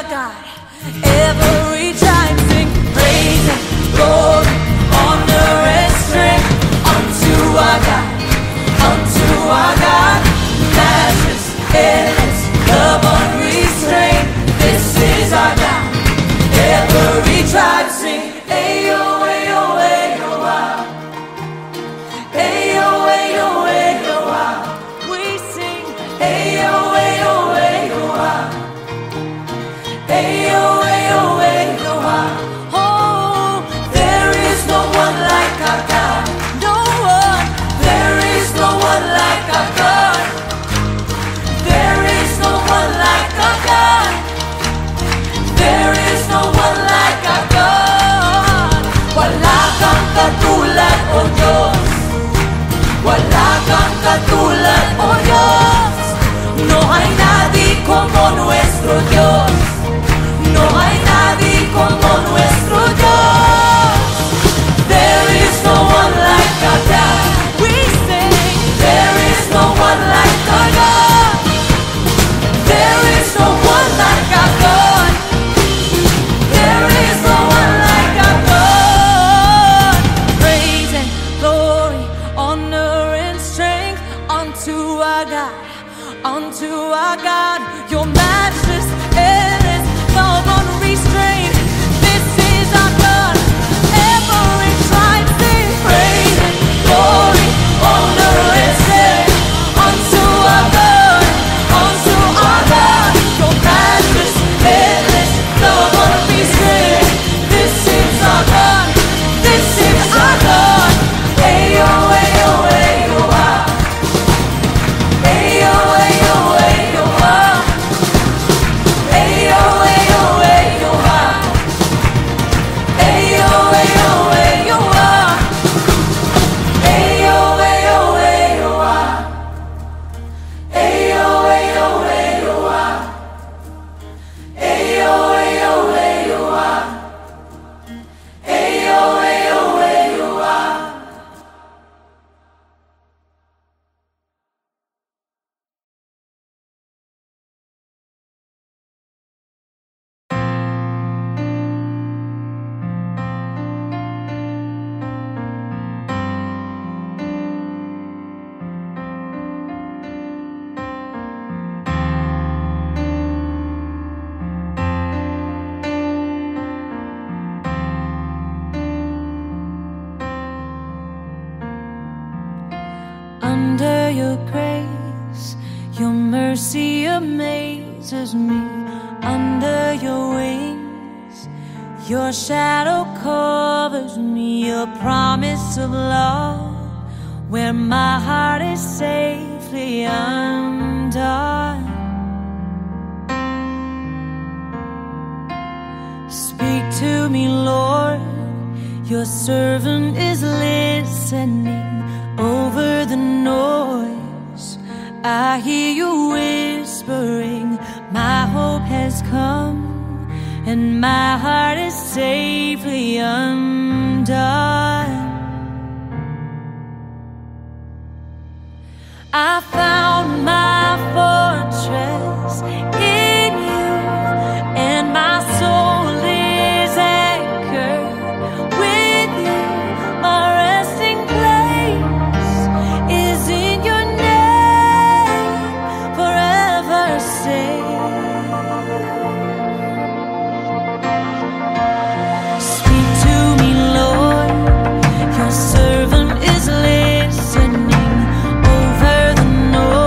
our God. Every tribe sing praise and glory, honor and strength unto our God, unto our God. Matchless, endless, love unrestrained. This is our God. Every tribe sing, ayo, ayo, ayo, ah. Ayo, ayo, ayo, ah. We sing, ayo, ayo, ayo, ah. Ayo, ayo, ayo, ah. Oh, there is no one like our God. No one. There is no one like our God. There is no one like our God. There is no one like our God. Wala kang katulad, O Diyos. Wala kang katulad, O Diyos. No hay nadie como nuestro Dios. No hay nadie como nuestro Dios. There is no one like our God. We sing, there is no one like our God. There is no one like our God. There is no one like our God. Praise and glory, honor and strength unto our God, unto our God. Your matchless, endless, love unrestrained. This is our God. Every tribe sing praise and glory, honor and strength unto our God, unto our God. Your matchless, endless, love unrestrained. This is our God. This is our God. Ayo, ayo, ayo, ah. Ayo, ayo, ayo, ah. Ayo, ayo, ayo, ah. Ayo, ayo, ayo, ah. Ayo, ayo, ayo, ah. Ayo, ayo, ayo, ah. Ayo, ayo, ayo, ah. Ayo, ayo, ayo, ah. Under your grace, your mercy amazes me. Under your wings, your shadow covers me. A promise of love where my heart is safely undone. Speak to me, Lord, your servant is listening. Over the noise, I hear you whispering, my hope has come, and my heart is safely undone. I found my fortress in you, and my soul is anchored with you. My resting place is in your name, forever safe. Speak to me, Lord, your servant is listening. Over the noise,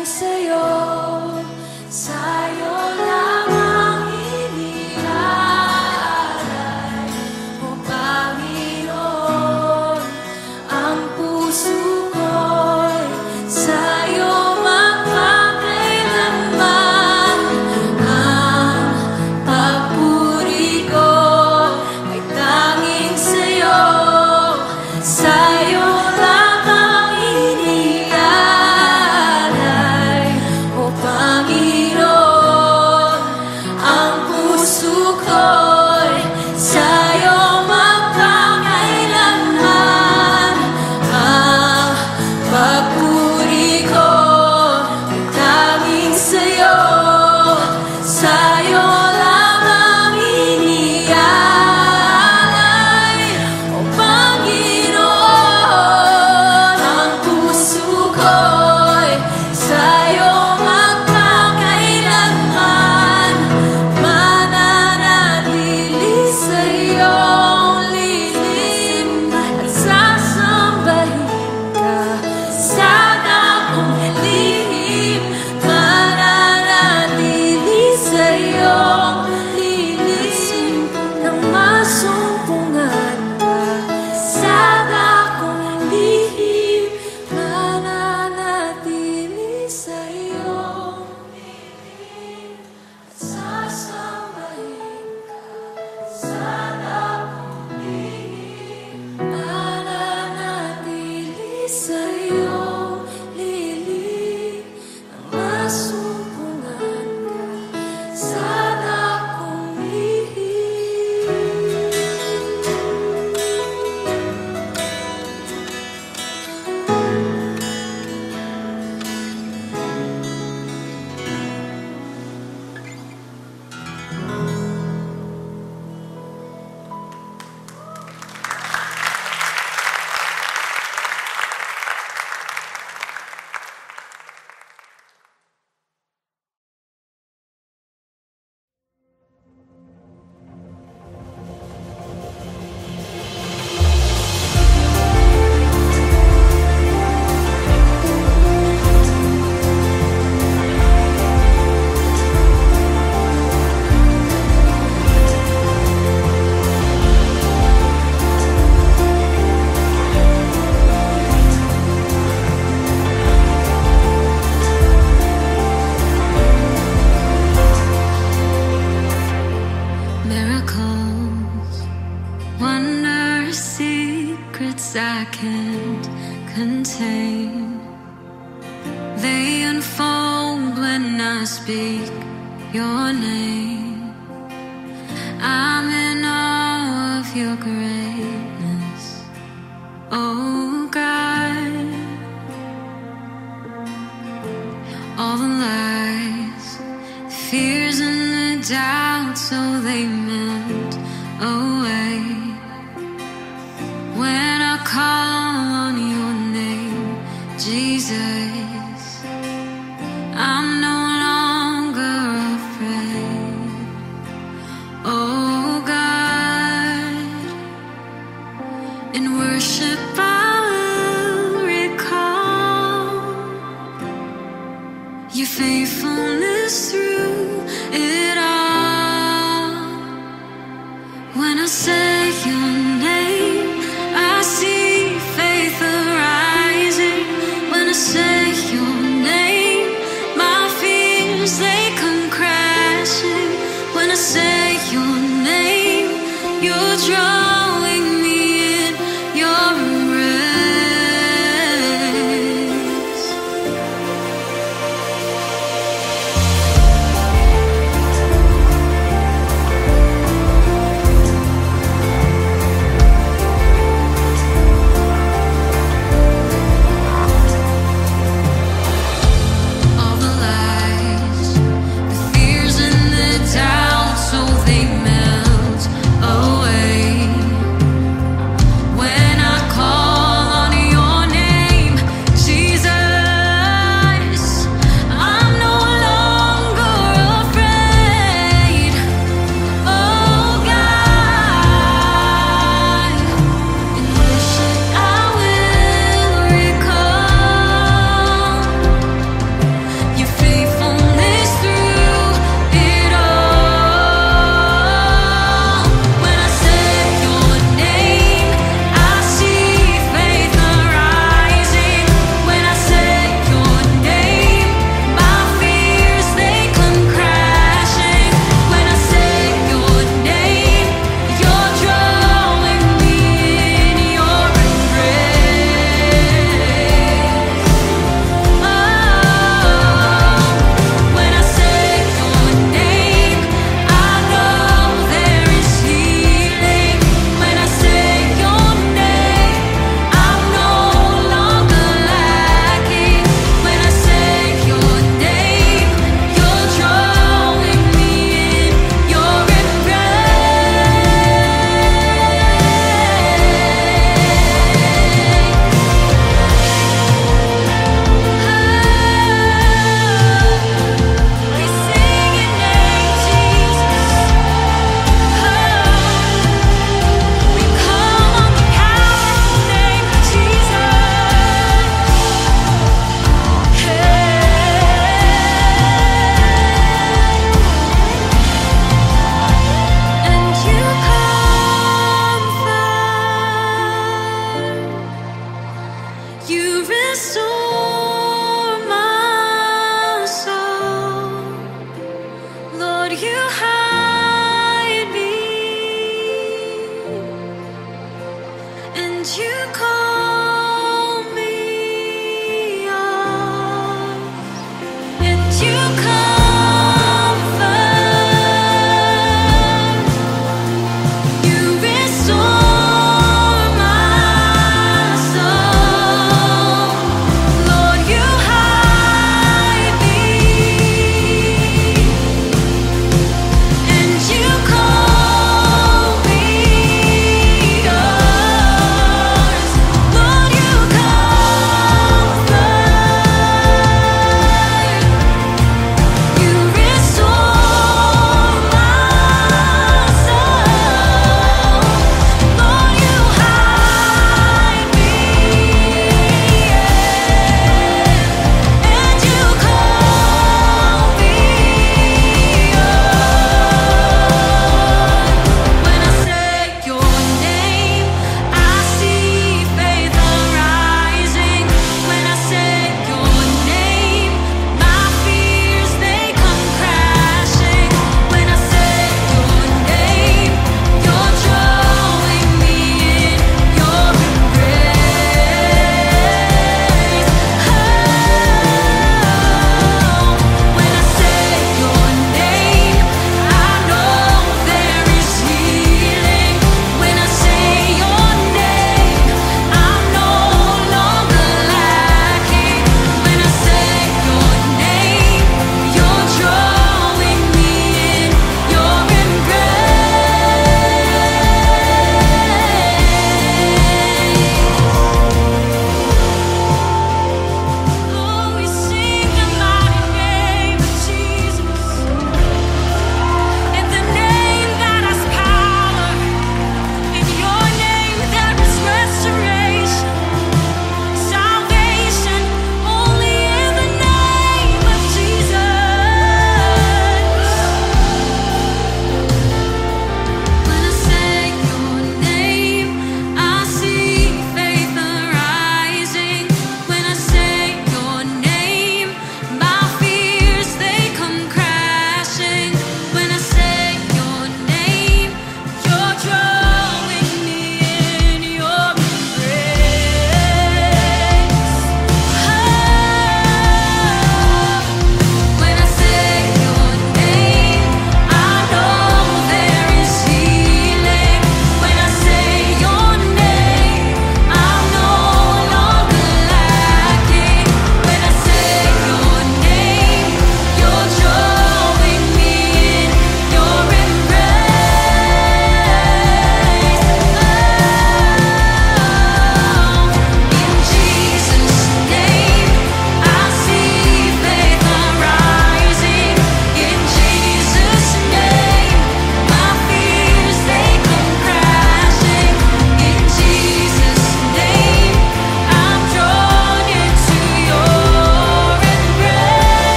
tanging sa'yo, sa'yo lamang iniaalay, O Panginoon, ang puso ko'y sa'yo magpakailanman. Ang papuri ko ay tanging sa'yo, sa'yo lamang iniaalay, O Panginoon, ang puso ko'y sa'yo magpakailanman. Ang papuri ko ay tanging sa'yo, sa'yo lamang iniaalay, O Panginoon, ang puso ko'y sa'yo magpakailanman. Mananatili sa iyong lihim at sasambahin ka sa dakong lihim. Mananatili sa iyong lihim nang masumpungan ka sa dakong lihim. Mananatili sa iyong lihim at sasambahin ka sa dakong lihim. Mananatili sa iyong lihim nang masumpungan ka sa dakong lihim. Miracles, wonders, secrets I can't contain. They unfold when I speak your name. I'm in awe of your greatness, oh God. All the lies, the fears and the doubts, so they melt away when I call on your name, Jesus. I'm no longer afraid, oh God. In worship I will recall your faithfulness through it all. When I say your name, I see faith arising. When I say your name, my fears they come crashing. When I say your name, you're drawing me in your embrace.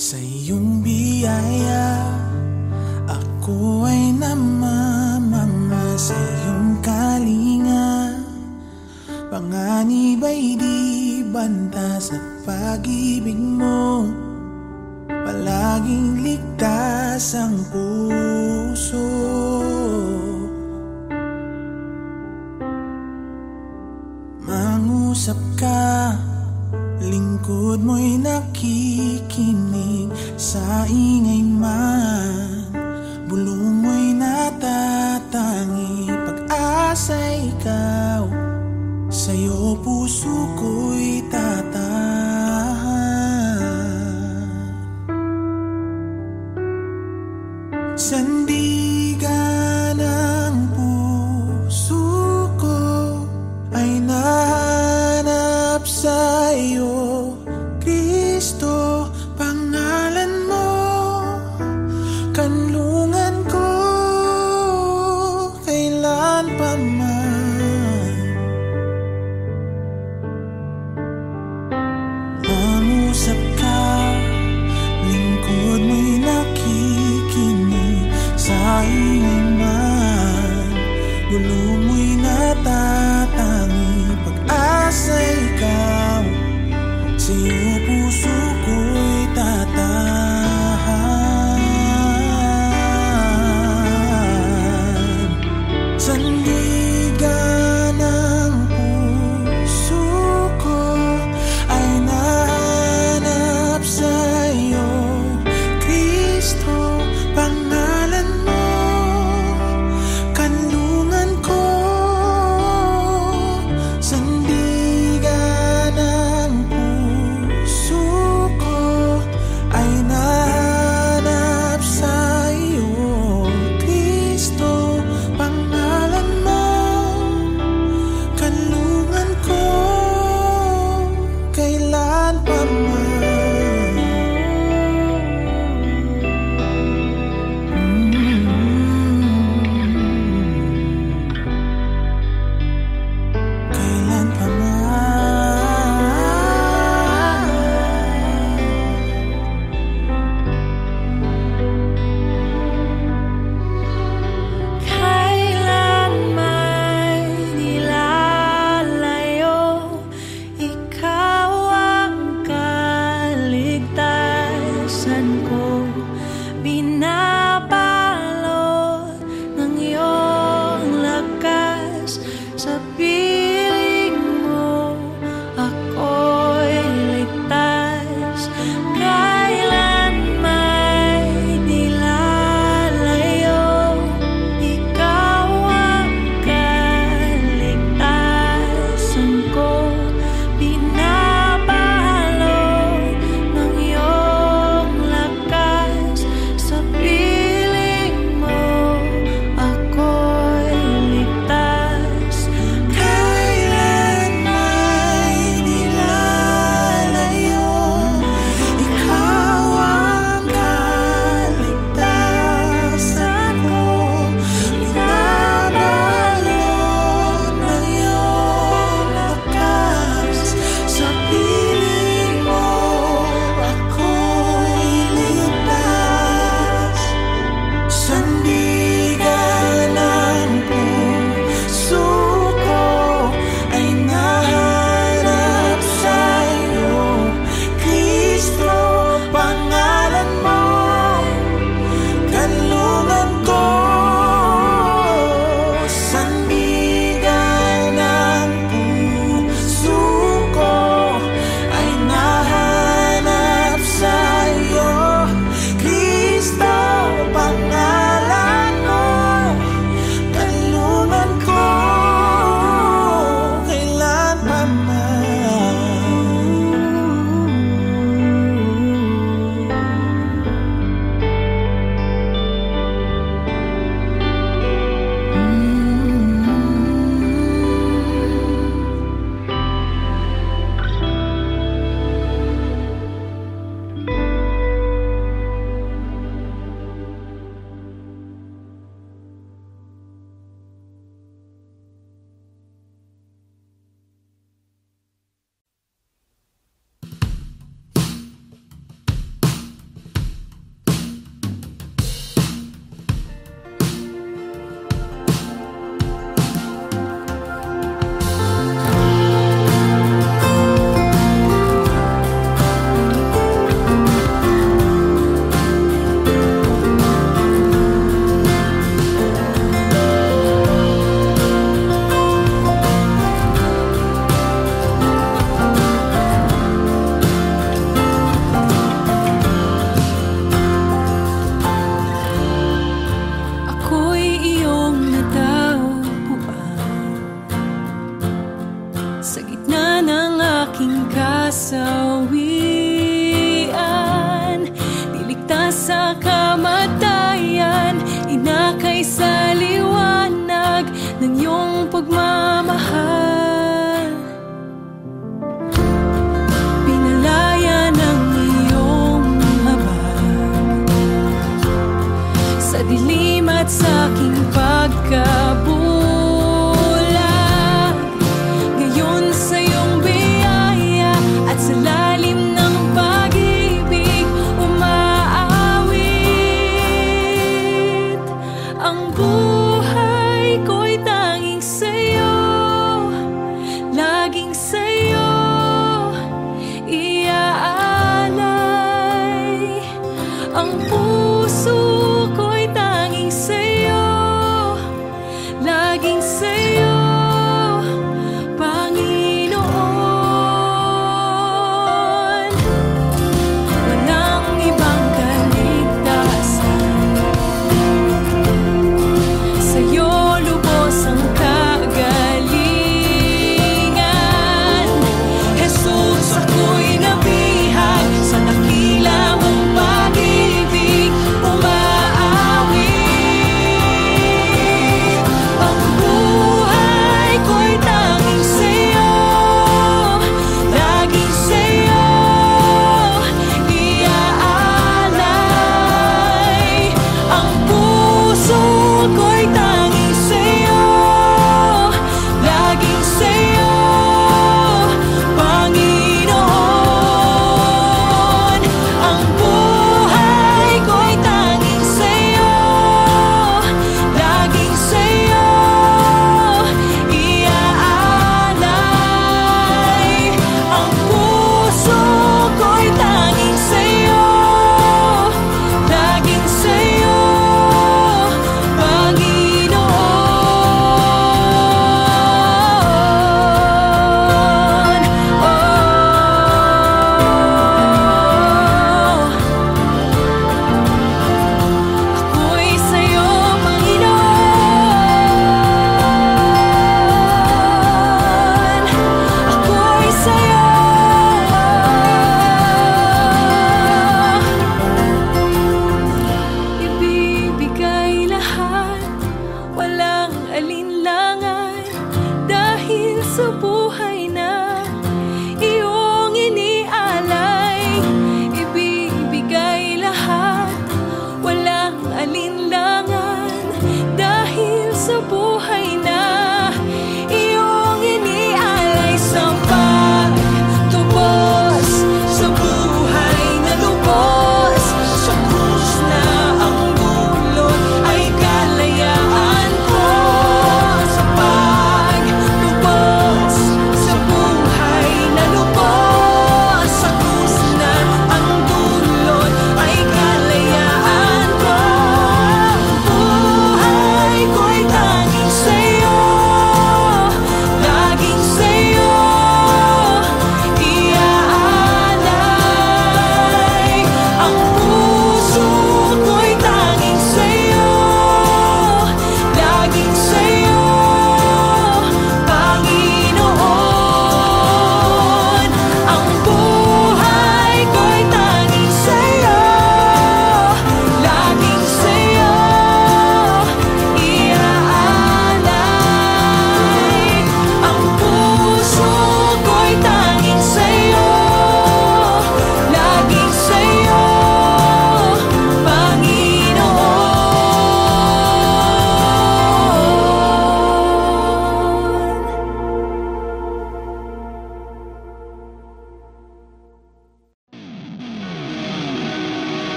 Sa iyong biyaya, ako ay namamama. Sa iyong kalinga, panganib ay di banta. Sa pag-ibig mo, palaging ligtas ang puso. Mangusap ka, lingkod mo'y nakikinig. Sa ingay man, bulong mo'y natatangi. Pag-asa'y ikaw, sa'yo puso ko'y tatahan. Sandigan ng puso ko ay nahanap sa'yo, Kristo. Pangalan mo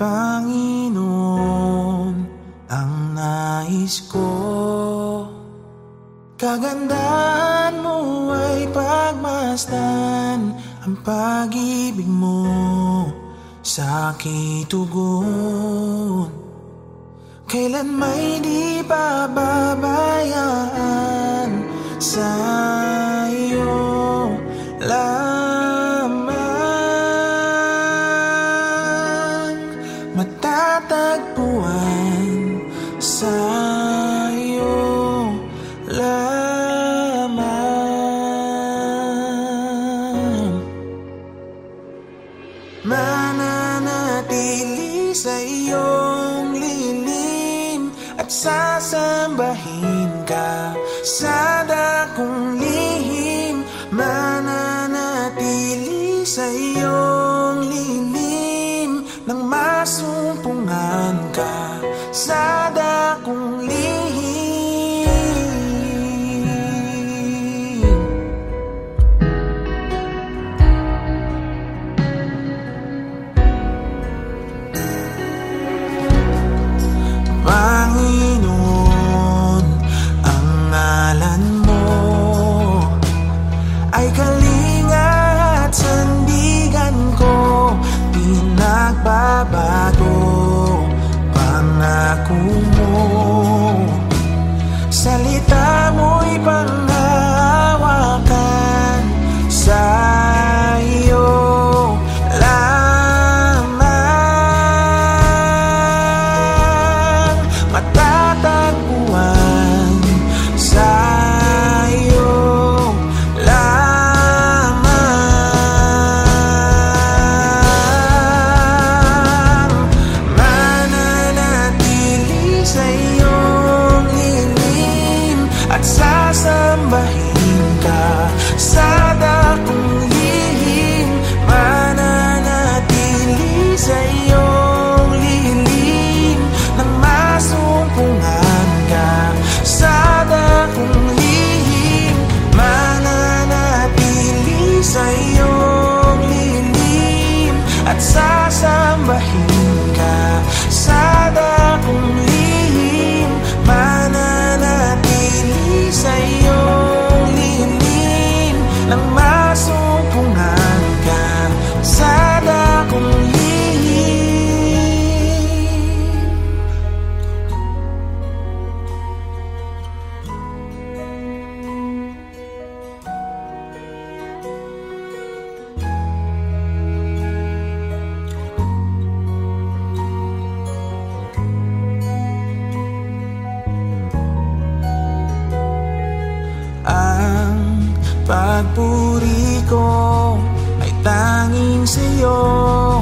Panginoon ang nais ko. Kagandahan mo ay pagmasdan, ang pag-ibig mo sa aking tugon. Kailan may di pababayaan, sa iyo lamang matatagpuan, sa iyo lamang mananatili sa iyong lilim at sasambahin ka sa dakong lihim. Mananatili sa iyong lilim nang masumpungan ka sa dakong lihim. Panginoon, ang ngalan mo ay kalinga at sandigan ko. Pinagbabago pangako mo, salita mo'y panghahawakan, sa iyo lamang matatagpuan, sa iyo lamang mananatili sa iyong lilim at sasambahin ka sa dakong lihim. Mananatili sa iyong lilim nang masumpungan ka sa dakong lihim. Mananatili sa iyong lilim at sasambahin ka sa dakong lihim. Mananatili sa iyong lilim nang masumpungan ka sa dakong lihim. Ang pagpuri ko ay tanging sa'yo,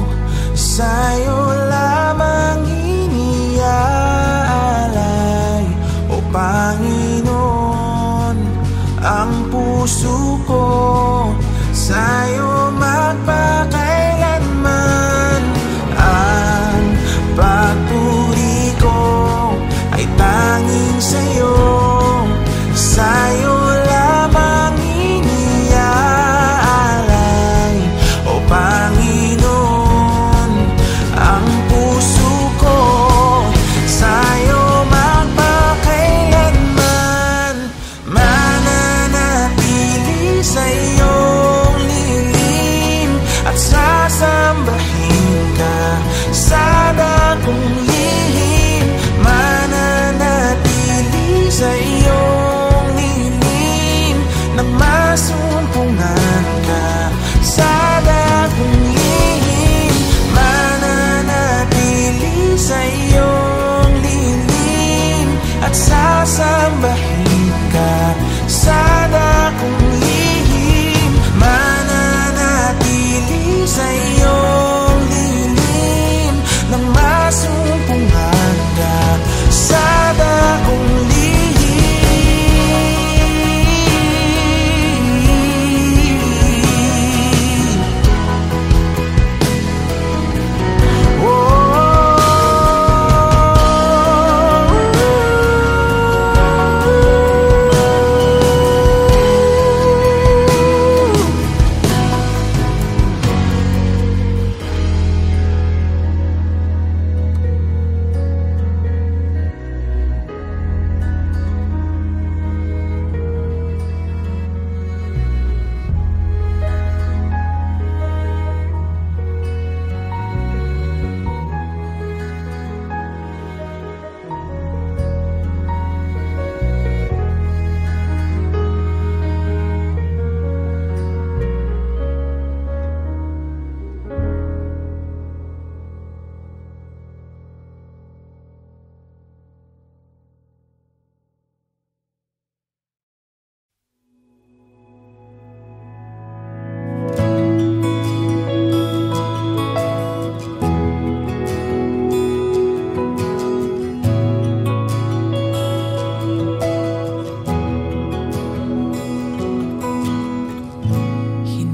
sa'yo lamang iniaalay. O Panginoon, ang puso ko sa'yo magpakailanman. Ang pagpuri ko ay tanging sa'yo, sa'yo lamang iniaalay. O Panginoon, ang puso ko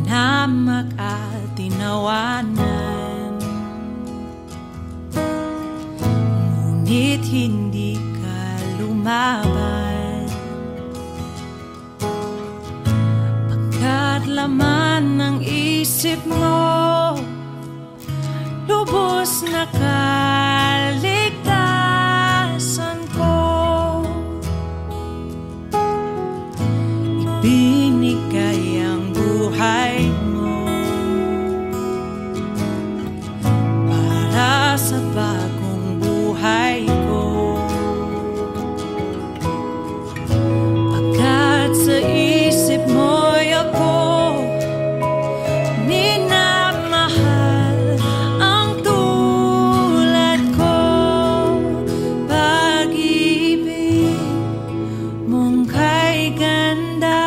Hinamak at tinawanan, ngunit hindi ka lumaban, pagkat laman ng isip mo lubos na kaligtasan ko. Ibinigay ang buhay mo para sa bagong buhay ko, pagkat sa isip mo'y ako minamahal ang tulad ko. Pag-ibig mong kay ganda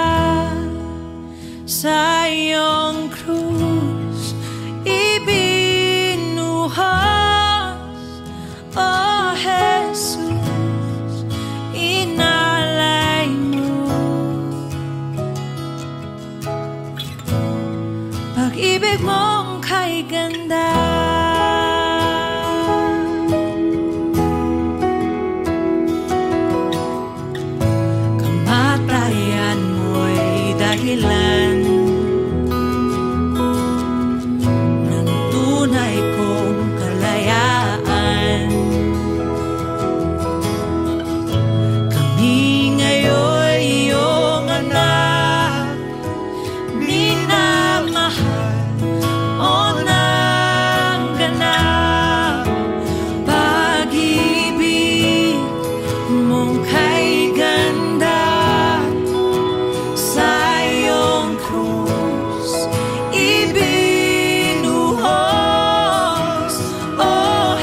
sa iyong krus ibinuhos, O Jesus, inalay mo. Pag-ibig mong kay ganda, kamatayan mo'y dahilan ng tunay kong kalayaan. Kami ngayon iyong anak, minamahal o ng ganap. Pag-ibig mong kay ganda sa iyong krus ibinuhos, O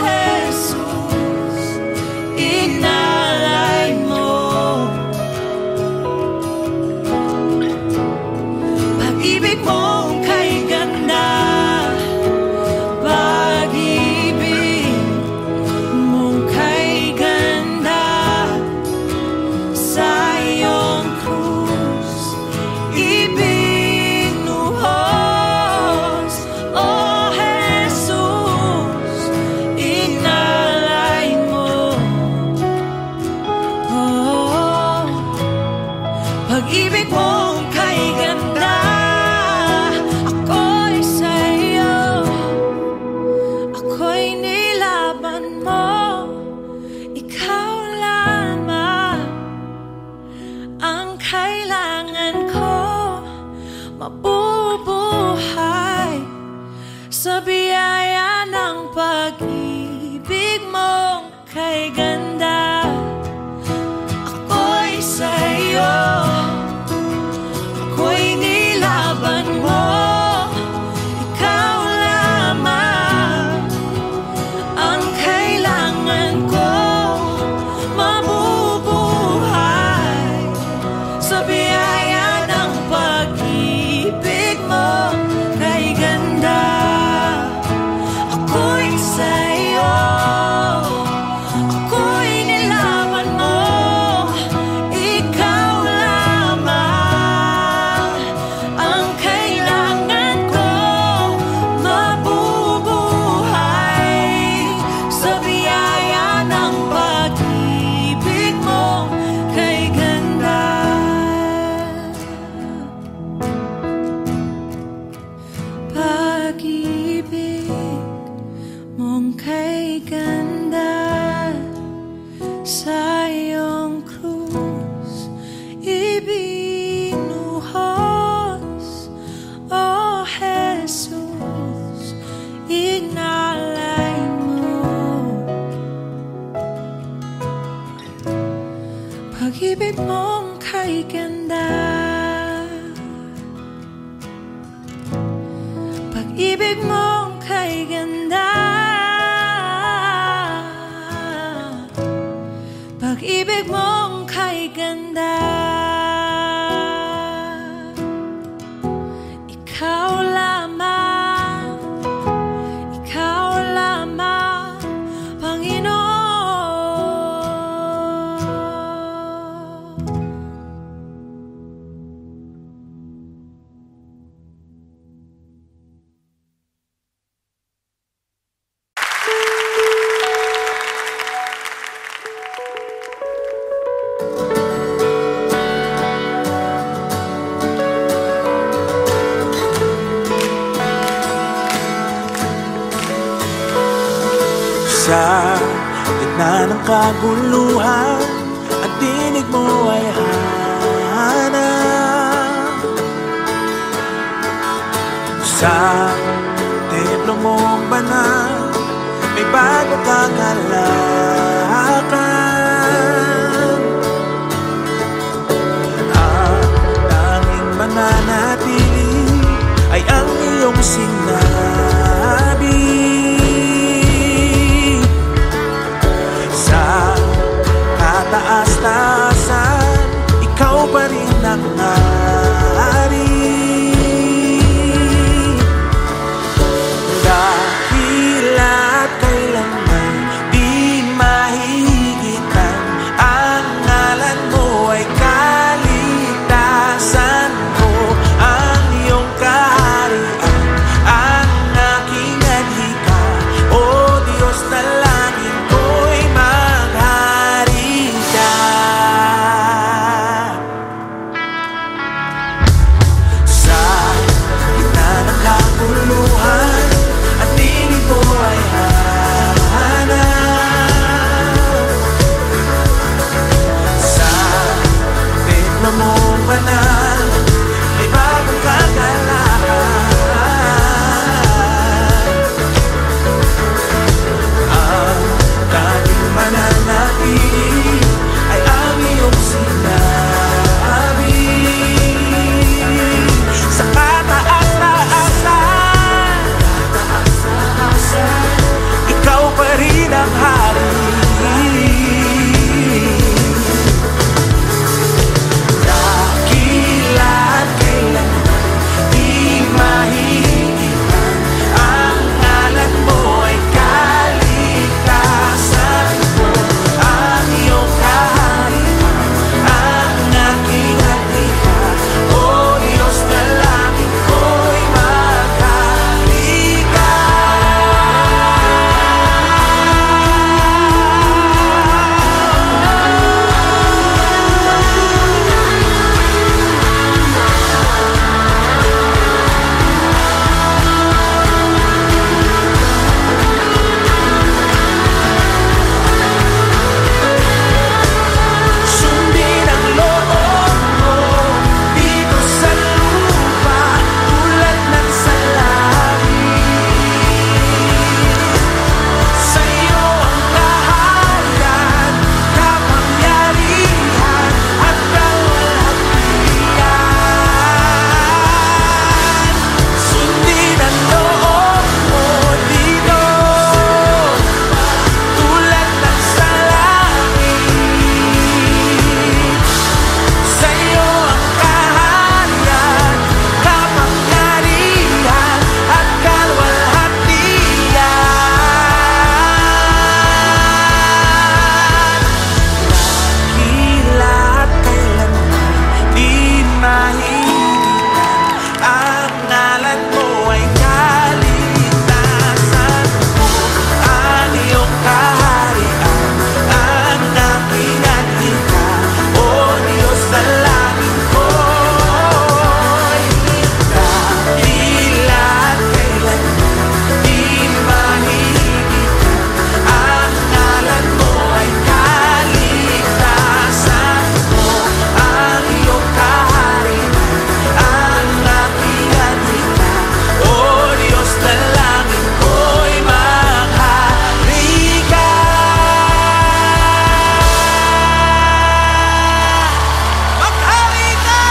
Jesus, inalay mo. Pag-ibig mong kay ganda, pag-ibig mong kay ganda sa iyong krus ibinuhos, O Jesus, inalay mo. Oh, pag-ibig mong kay ganda, ako'y sa'yo, ako'y nilaban mo. Ikaw lamang ang kailangan ko, mabubuhay sa biyaya ng pag-ibig mong kay ganda. Ako'y sa'yo, ako'y nilaban mo. Ikaw lamang ang kailangan ko, mabubuhay sa biyaya ng pag-ibig mo kay ganda. Ako'y sa'yo, ako'y nilaban mo. Ikaw lamang ang kailangan ko, mabubuhay sa biyaya ng pag-ibig mo kay ganda. Pag-ibig mong kay ganda sa iyong krus ibinuhos, O Jesus, inalay mo. Pag-ibig mong kay ganda, pag-ibig mong kay ganda, pag-ibig mong kay ganda. Ikaw lamang, Panginoon. Sa gitna ng kaguluhan, ang tinig mo ay hanap. Sa templo mong banal, may bago kang halakan. Ang tanging mananatili ay ang iyong sinabi. Sa kataas-taasan, ikaw pa rin ang hari. Dahila't kailanman di mahigitan, ang ngalan mo ay kaligtasan ko. Ang iyong kaharian, ang aking adhika, o Diyos na langit ko'y maghari ka. Sa gitna ng kaguluhan, ang tinig mo ay hanap. Sa templo mong banal, may bagong kagalakan. Ang tanging mananatili ay ang iyong sinabi. Sa kataas-taasan, ikaw pa rin ang hari. Dakila't kailanman di mahigitan, ang ngalan mo ay kaligtasan ko. Ang iyong kaharian, ang aking adhika, o Diyos na langit ko'y maghari ka. Sundin ang loob mo dito sa lupa, tulad ng sa langit. Sa'yo ang kaharian, kapangyarihan, at kalwalhatian. Sundin ang loob mo dito, tulad ng sa langit. Sa'yo ang kaharian, kapangyarihan, at kalwalhatian. Dahila't kailanman di mahigitan, ang ngalan mo ay kaligtasan ko. Ang iyong kaharian, ang aking adhika, o Diyos na langit ko'y dahila't kailanman di mahigitan, ang ngalan mo ay kaligtasan ko. Ang iyong kaharian, ang aking adhika, o Diyos na langit ko'y maghari ka. Maghari ka!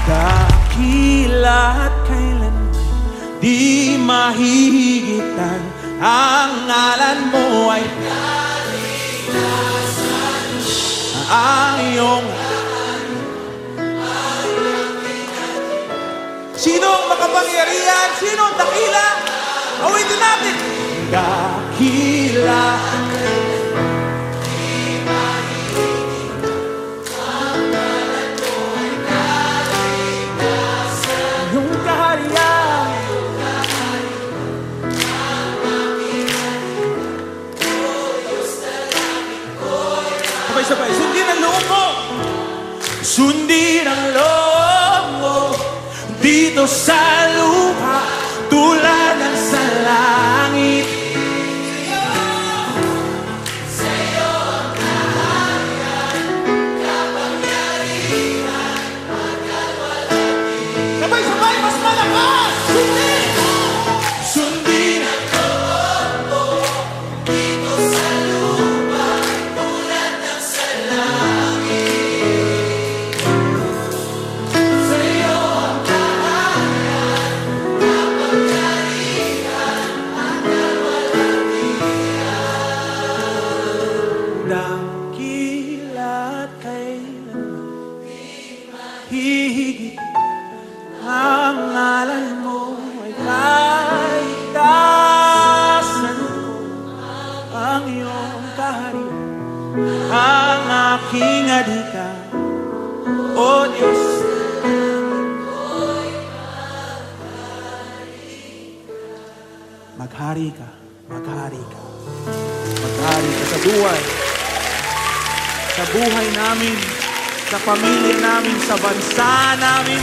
Dakila't kailanman di mahihigitan, ang ngalan mo ay ang iyong. Sino ang makapangyarihan? Sino ang dakila? Awitin natin. Dakila. Yung kaharian, sabay-sabay, sundin ang loob mo Sundin ang loob mo dito sa lupa tulad ng sa langit. Sabay-sabay, mas malakas! Sundin! Sundin ang loob mo dito sa lupa tulad ng sa langit. Sa'yo ang kahayan, kapangyarihan, hanggang walang hiyang. Dakila't kailanman hihigit ang ngalan mo ay kaligtasan ko, ang iyong kaharian, ang aking adhika, O Diyos. Maghari ka, maghari ka, maghari ka sa buhay namin, sa pamilya namin, sa bansa namin.